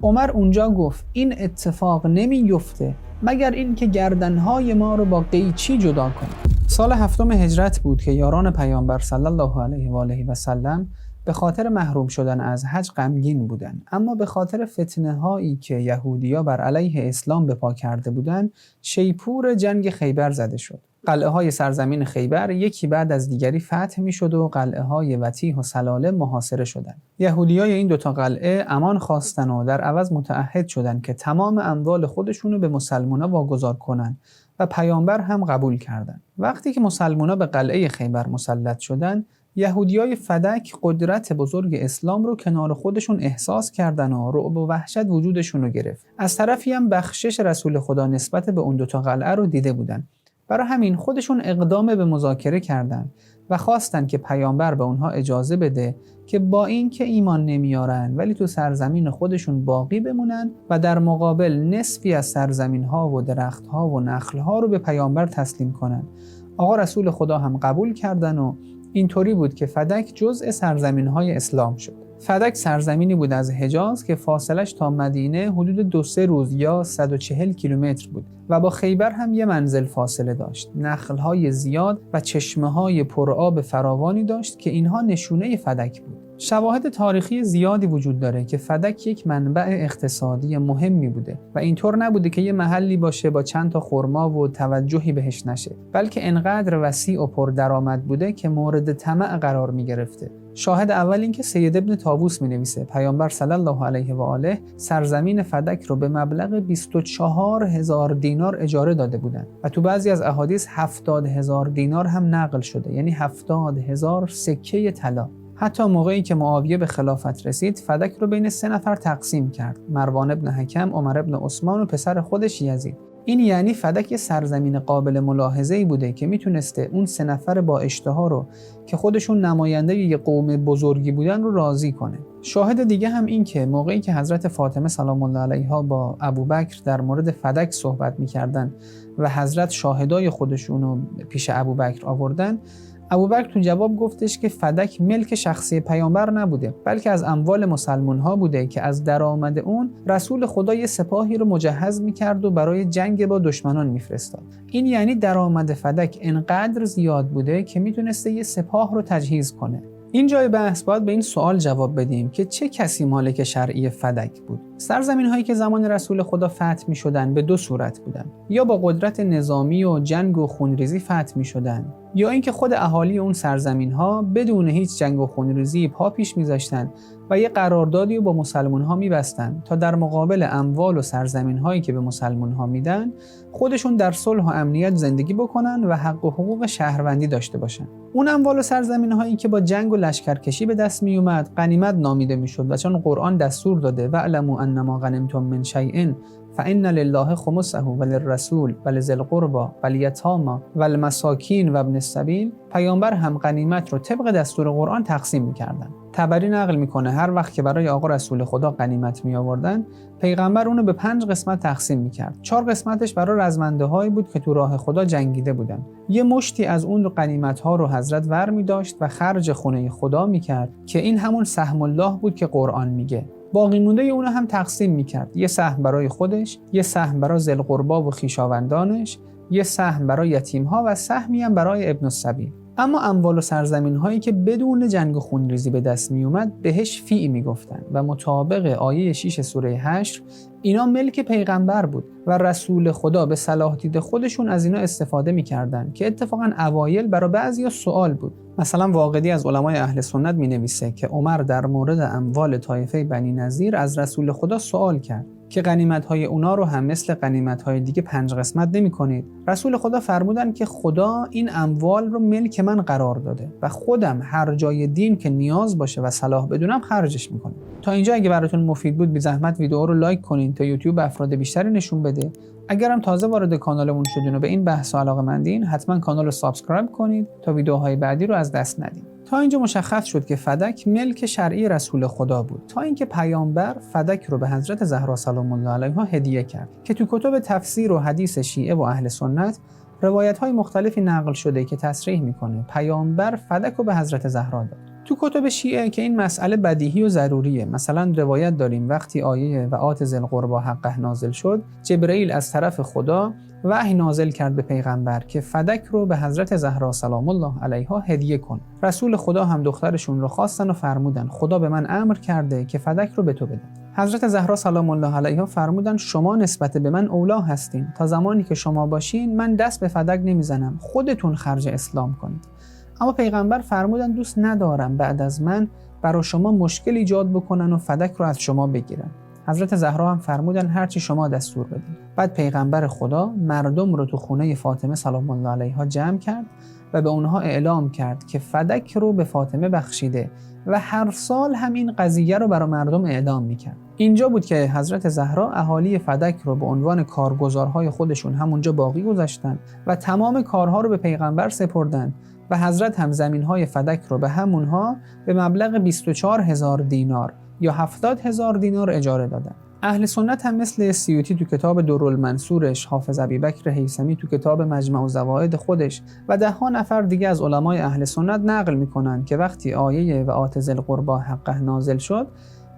عمر اونجا گفت این اتفاق نمیفته مگر این که گردنهای ما رو با قیچی جدا کنه. سال 7 هجرت بود که یاران پیامبر صلی الله علیه و آله و سلم به خاطر محروم شدن از حج غمگین بودند، اما به خاطر فتنه هایی که یهودی‌ها بر علیه اسلام به پا کرده بودند، شیپور جنگ خیبر زده شد. قلعه های سرزمین خیبر یکی بعد از دیگری فتح می شد و قلعه های وتیح و سلاله محاصره شدند. یهودیای این دوتا قلعه امان خواستن و در عوض متعهد شدند که تمام اموال خودشونو به مسلمونا واگذار کنن و پیامبر هم قبول کردند. وقتی که مسلمونا به قلعه خیبر مسلط شدند، یهودیای فدک قدرت بزرگ اسلام رو کنار خودشون احساس کردن و رعب و وحشت وجودشون رو گرفت. از طرفی هم بخشش رسول خدا نسبت به اون دوتا قلعه رو دیده بودن. برای همین خودشون اقدام به مذاکره کردند و خواستن که پیامبر به اونها اجازه بده که با این که ایمان نمیارن ولی تو سرزمین خودشون باقی بمونن و در مقابل نصفی از سرزمین‌ها و درخت‌ها و نخل‌ها رو به پیامبر تسلیم کنن. آقا رسول خدا هم قبول کردن و اینطوری بود که فدک جزء سرزمین‌های اسلام شد. فدک سرزمینی بود از حجاز که فاصلش تا مدینه حدود 2-3 روز یا 140 کیلومتر بود و با خیبر هم یه منزل فاصله داشت. نخل‌های زیاد و چشمه‌های پرآب فراوانی داشت که اینها نشونه فدک بود. شواهد تاریخی زیادی وجود داره که فدک یک منبع اقتصادی مهمی بوده و اینطور نبوده که یه محلی باشه با چند تا خرما و توجهی بهش نشه، بلکه انقدر وسیع و پردرآمد بوده که مورد طمع قرار می گرفته. شاهد اول این که سید ابن طاووس می نویسه پیامبر صلی الله علیه و آله سرزمین فدک رو به مبلغ 24,000 دینار اجاره داده بودن و تو بعضی از احادیث 70,000 دینار هم نقل شده، یعنی 70,000 سکه طلا. حتی موقعی که معاویه به خلافت رسید فدک رو بین 3 نفر تقسیم کرد: مروان ابن حکم، عمر ابن عثمان و پسر خودش یزید. این یعنی فدک سرزمین قابل ملاحظه‌ای بوده که میتونسته اون 3 نفر با اشتها رو که خودشون نماینده یه قوم بزرگی بودن رو راضی کنه. شاهد دیگه هم این که موقعی که حضرت فاطمه سلام الله علیها با ابوبکر در مورد فدک صحبت میکردن و حضرت شاهدای خودشون رو پیش ابوبکر آوردن، ابوبکر تو جواب گفتش که فدک ملک شخصی پیامبر نبوده، بلکه از اموال مسلمان ها بوده که از درآمد اون رسول خدا یه سپاهی رو مجهز میکرد و برای جنگ با دشمنان میفرستاد. این یعنی درآمد فدک انقدر زیاد بوده که میتونسته یه سپاه رو تجهیز کنه. این جای بحث باید به این سوال جواب بدیم که چه کسی مالک شرعی فدک بود؟ سرزمین هایی که زمان رسول خدا فتح می شدن به 2 صورت بودن: یا با قدرت نظامی و جنگ و خونریزی فتح می شدن، یا اینکه خود اهالی اون سرزمین ها بدون هیچ جنگ و خونریزی پا پیش می ذاشتن و یه قراردادی رو با مسلمان ها می بستن تا در مقابل اموال و سرزمین هایی که به مسلمان ها میدن خودشون در صلح و امنیت زندگی بکنن و حق و حقوق شهروندی داشته باشن. اون اموال و سرزمین هایی که با جنگ و لشکرکشی به دست می اومد غنیمت نامیده می شد و چون قرآن دستور داده واعلموا انما غنمتم من شیء فإن لله خمسه وللرسول ولذی القربى والیتامی والمساکین و ابن السبیل، پیامبر هم غنیمت رو طبق دستور قرآن تقسیم می‌کردن. طبری نقل میکنه هر وقت که برای آقا رسول خدا غنیمت می آوردن، پیغمبر اونو به 5 قسمت تقسیم میکرد. 4 قسمتش برای رزمنده هایی بود که تو راه خدا جنگیده بودن. یه مشتی از اون غنیمت ها رو حضرت ور می داشت و خرج خونه خدا میکرد که این همون سهم الله بود که قرآن میگه. باقی مونده اونو هم تقسیم میکرد. یه سهم برای خودش، یه سهم برای ذی القربی و خویشاوندانش، یه سهم برای یتیم ها و سهمی هم برای ابن السبیل. اما اموال و سرزمین هایی که بدون جنگ و خونریزی به دست می اومد بهش فی می گفتن و مطابق آیه 6 سوره حشر اینا ملک پیغمبر بود و رسول خدا به صلاح دید خودشون از اینا استفاده می کردن که اتفاقا اوایل برای بعضیا سوال بود. مثلا واقدی از علمای اهل سنت می نویسه که عمر در مورد اموال طایفه بنی نضیر از رسول خدا سوال کرد که غنیمت‌های اونا رو هم مثل غنیمت‌های دیگه 5 قسمت نمی‌کنید. رسول خدا فرمودن که خدا این اموال رو ملک من قرار داده و خودم هر جای دین که نیاز باشه و صلاح بدونم خرجش می‌کنم. تا اینجا اگه براتون مفید بود بی زحمت ویدیو رو لایک کنین تا یوتیوب افراد بیشتری نشون بده. اگرم تازه وارد کانالمون شدین و به این بحث علاقه‌مندین حتما کانال رو سابسکرایب کنید تا ویدیوهای بعدی رو از دست ندید. تا اینجا مشخص شد که فدک ملک شرعی رسول خدا بود تا اینکه پیامبر فدک رو به حضرت زهرا سلام الله علیها هدیه کرد که تو کتب تفسیر و حدیث شیعه و اهل سنت روایت‌های مختلفی نقل شده که تصریح میکنه پیامبر فدک رو به حضرت زهرا داد. تو کتب شیعه که این مسئله بدیهی و ضروریه. مثلا روایت داریم وقتی آیه و آت ذی القربی حقه نازل شد، جبرئیل از طرف خدا وحی نازل کرد به پیغمبر که فدک رو به حضرت زهرا سلام الله علیها هدیه کن. رسول خدا هم دخترشون رو خواستن و فرمودن خدا به من امر کرده که فدک رو به تو بدم. حضرت زهرا سلام الله علیها فرمودن شما نسبت به من اولا هستین، تا زمانی که شما باشین من دست به فدک نمیزنم، خودتون خرج اسلام کنید. اما پیغمبر فرمودن دوست ندارم بعد از من برای شما مشکل ایجاد بکنن و فدک رو از شما بگیرن. حضرت زهرا هم فرمودن هرچی شما دستور بدین. بعد پیغمبر خدا مردم رو تو خونه فاطمه سلام الله علیها جمع کرد و به اونها اعلام کرد که فدک رو به فاطمه بخشیده و هر سال هم این قضیه رو برای مردم اعلام میکرد. اینجا بود که حضرت زهرا اهالی فدک رو به عنوان کارگزارهای خودشون همونجا باقی گذاشتن و تمام کارها رو به پیغمبر سپردن و حضرت هم زمینهای فدک رو به همونها به مبلغ 24,000 دینار یا 70,000 دینار اجاره دادن. اهل سنت هم مثل سیوطی تو کتاب درالمنصورش، حافظ ابیبکر هیثمی تو کتاب مجمع الزوائد خودش و ده ها نفر دیگه از علمای اهل سنت نقل میکنن که وقتی آیه و آت ذی القربی حقه نازل شد،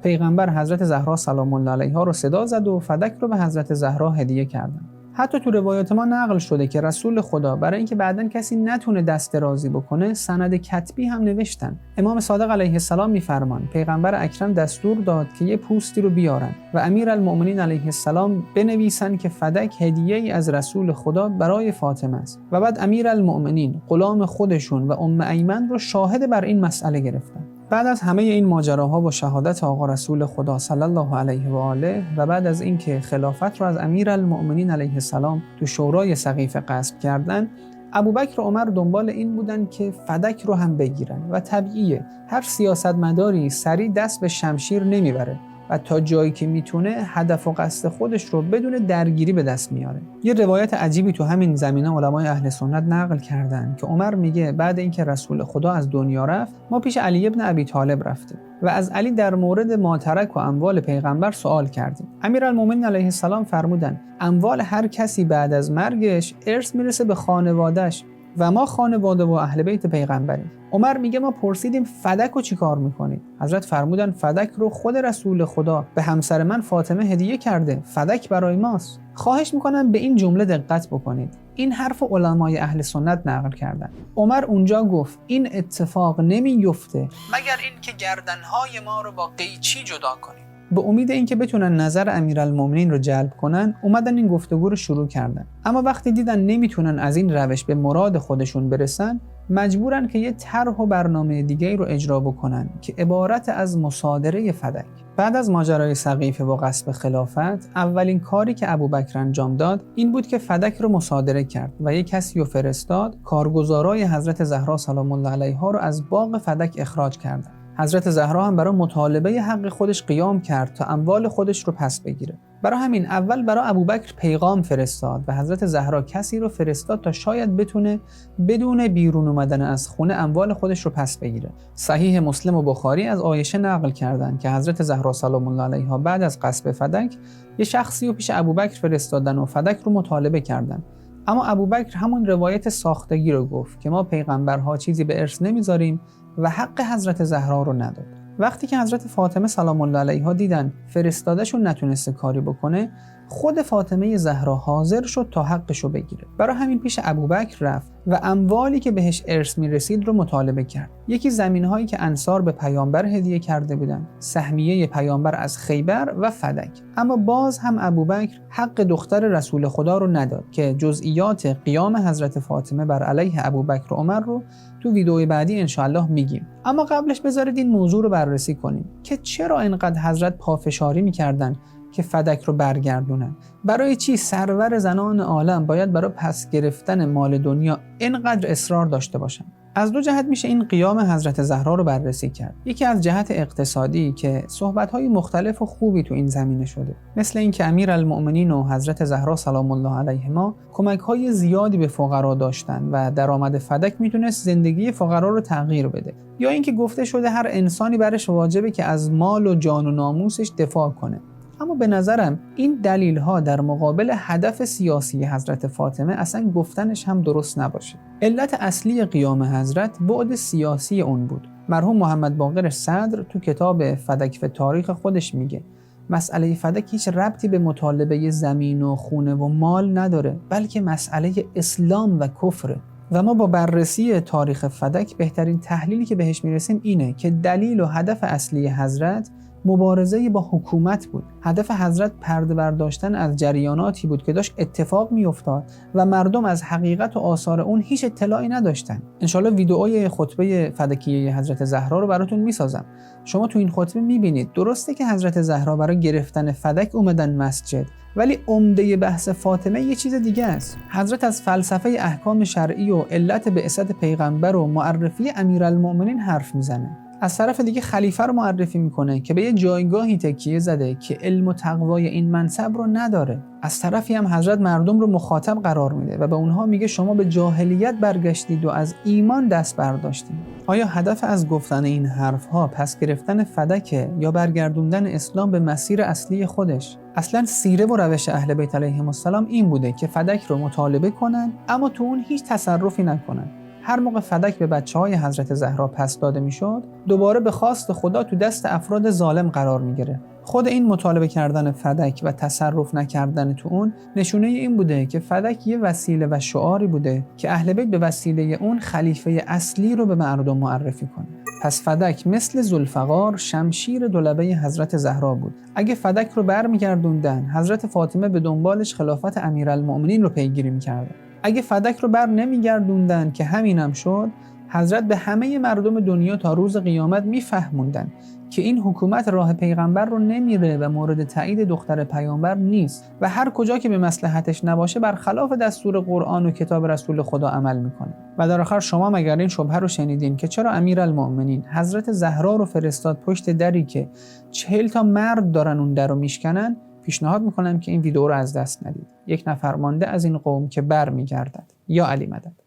پیغمبر حضرت زهرا سلام الله علیها رو صدا زد و فدک رو به حضرت زهرا هدیه کردن. حتی تو روایات ما نقل شده که رسول خدا برای اینکه بعداً کسی نتونه دست درازی بکنه سند کتبی هم نوشتن. امام صادق علیه السلام میفرمان پیغمبر اکرم دستور داد که یه پوستی رو بیارن و امیرالمؤمنین علیه السلام بنویسن که فدک هدیه‌ای از رسول خدا برای فاطمه است و بعد امیرالمؤمنین غلام خودشون و ایمن رو شاهد بر این مسئله گرفتن. بعد از همه این ماجراها و شهادت آقا رسول خدا صلی الله علیه و آله و بعد از اینکه خلافت رو از امیرالمؤمنین علیه السلام تو شورای سقیفه غصب کردن، ابوبکر و عمر دنبال این بودن که فدک رو هم بگیرن و طبیعیه هر سیاستمداری سریع دست به شمشیر نمیبره و تا جایی که میتونه هدف و قصد خودش رو بدون درگیری به دست میاره. یه روایت عجیبی تو همین زمینه علمای اهل سنت نقل کردن که عمر میگه بعد اینکه رسول خدا از دنیا رفت ما پیش علی ابن ابی طالب رفتیم و از علی در مورد ماترک و اموال پیغمبر سوال کردیم. امیرالمومنین علیه السلام فرمودن اموال هر کسی بعد از مرگش ارث میرسه به خانواده‌اش و ما خانواده و اهل بیت پیغمبریم. عمر میگه ما پرسیدیم فدک رو چی کار میکنید؟ حضرت فرمودن فدک رو خود رسول خدا به همسر من فاطمه هدیه کرده، فدک برای ماست. خواهش میکنم به این جمله دقت بکنید. این حرف علمای اهل سنت نقل کردن. عمر اونجا گفت این اتفاق نمیفته مگر این که گردنهای ما رو با قیچی جدا کنیم. به امید اینکه بتونن نظر امیرالمومنین رو جلب کنن اومدن این گفتگو رو شروع کردن. اما وقتی دیدن نمیتونن از این روش به مراد خودشون برسن مجبورن که یه طرح و برنامه دیگه رو اجرا بکنن که عبارت از مصادره فدک. بعد از ماجرای سقیفه و غصب خلافت اولین کاری که ابوبکر انجام داد این بود که فدک رو مصادره کرد و یک کسی رو فرستاد کارگزارای حضرت زهرا سلام الله علیها رو از باغ فدک اخراج کردند. حضرت زهرا هم برای مطالبه حق خودش قیام کرد تا اموال خودش رو پس بگیره. برای همین اول برای ابوبکر پیغام فرستاد و حضرت زهرا کسی رو فرستاد تا شاید بتونه بدون بیرون اومدن از خونه اموال خودش رو پس بگیره. صحیح مسلم و بخاری از عایشه نقل کردن که حضرت زهرا سلام الله علیها بعد از غصب فدک یه شخصی رو پیش ابوبکر فرستادن و فدک رو مطالبه کردن. اما ابوبکر همون روایت ساختگی رو گفت که ما پیغمبرها چیزی به ارث نمیذاریم و حق حضرت زهرا رو نداد. وقتی که حضرت فاطمه سلام الله علیها دیدن فرستادهشون نتونسته کاری بکنه خود فاطمه زهرا حاضر شد تا حقشو بگیره. برای همین پیش ابوبکر رفت و اموالی که بهش ارث میرسید رو مطالبه کرد. یکی زمینهایی که انصار به پیامبر هدیه کرده بودن، سهمیه پیامبر از خیبر و فدک. اما باز هم ابوبکر حق دختر رسول خدا رو نداد که جزئیات قیام حضرت فاطمه بر علیه ابوبکر و عمر رو تو ویدئوی بعدی انشاءالله میگیم. اما قبلش بذارید این موضوع رو بررسی کنیم که چرا اینقدر حضرت پافشاری میکردن که فدک رو برگردونن. برای چی سرور زنان عالم باید برای پس گرفتن مال دنیا اینقدر اصرار داشته باشن؟ از دو جهت میشه این قیام حضرت زهرا رو بررسی کرد. یکی از جهت اقتصادی که صحبت‌های مختلف و خوبی تو این زمینه شده، مثل اینکه امیرالمؤمنین و حضرت زهرا سلام الله علیهما کمک‌های زیادی به فقرا داشتن و درآمد فدک میتونست زندگی فقرا رو تغییر بده. یا اینکه گفته شده هر انسانی برش واجبه که از مال و جان و ناموسش دفاع کنه. اما به نظرم این دلیل‌ها در مقابل هدف سیاسی حضرت فاطمه اصلا گفتنش هم درست نباشه. علت اصلی قیام حضرت بعد سیاسی اون بود. مرحوم محمد باقر صدر تو کتاب فدک و تاریخ خودش میگه مسئله فدک هیچ ربطی به مطالبه زمین و خونه و مال نداره، بلکه مسئله اسلام و کفره. و ما با بررسی تاریخ فدک بهترین تحلیلی که بهش میرسیم اینه که دلیل و هدف اصلی حضرت مبارزه با حکومت بود. هدف حضرت پرده برداشتن از جریاناتی بود که داشت اتفاق میافتاد و مردم از حقیقت و آثار اون هیچ اطلاعی نداشتن. انشالله ویدئوی خطبه فدکیه حضرت زهرا رو براتون میسازم. شما تو این خطبه میبینید درسته که حضرت زهرا برای گرفتن فدک اومدن مسجد، ولی عمده بحث فاطمه یه چیز دیگه است. حضرت از فلسفه احکام شرعی و علت بعثت پیغمبر و معرفی امیرالمؤمنین حرف میزنه. از طرف دیگه خلیفه رو معرفی میکنه که به یه جایگاهی تکیه زده که علم و تقوای این منصب رو نداره. از طرفی هم حضرت مردم رو مخاطب قرار میده و به اونها میگه شما به جاهلیت برگشتید و از ایمان دست برداشتید. آیا هدف از گفتن این حرفها پس گرفتن فدکه یا برگردوندن اسلام به مسیر اصلی خودش؟ اصلا سیره و روش اهل بیت علیهم السلام این بوده که فدک رو مطالبه کنن اما تو اون هیچ تصرفی نکنن. هر موقع فدک به بچه‌های حضرت زهرا پس داده میشد، دوباره به خواست خدا تو دست افراد ظالم قرار میگیره. خود این مطالبه کردن فدک و تصرف نکردن تو اون نشونه این بوده که فدک یه وسیله و شعاری بوده که اهل بیت به وسیله اون خلیفه اصلی رو به مردم معرفی کنه. پس فدک مثل ذوالفقار شمشیر دولبه حضرت زهرا بود. اگه فدک رو برمیگردوندن، حضرت فاطمه به دنبالش خلافت امیرالمؤمنین رو پیگیری می‌کردن. اگه فدک رو بر نمیگردوندن که همینم شد، حضرت به همه مردم دنیا تا روز قیامت میفهموندن که این حکومت راه پیغمبر رو نمیره و مورد تایید دختر پیامبر نیست و هر کجا که به مصلحتش نباشه برخلاف دستور قرآن و کتاب رسول خدا عمل میکنه. و در آخر شما مگر این شبهه رو شنیدین که چرا امیرالمؤمنین حضرت زهرا رو فرستاد پشت دری که 40 تا مرد دارن اون در رو میشکنن؟ پیشنهاد میکنم که این ویدیو رو از دست ندید. یک نفر مانده از این قوم که بر میگردد. یا علی مدد.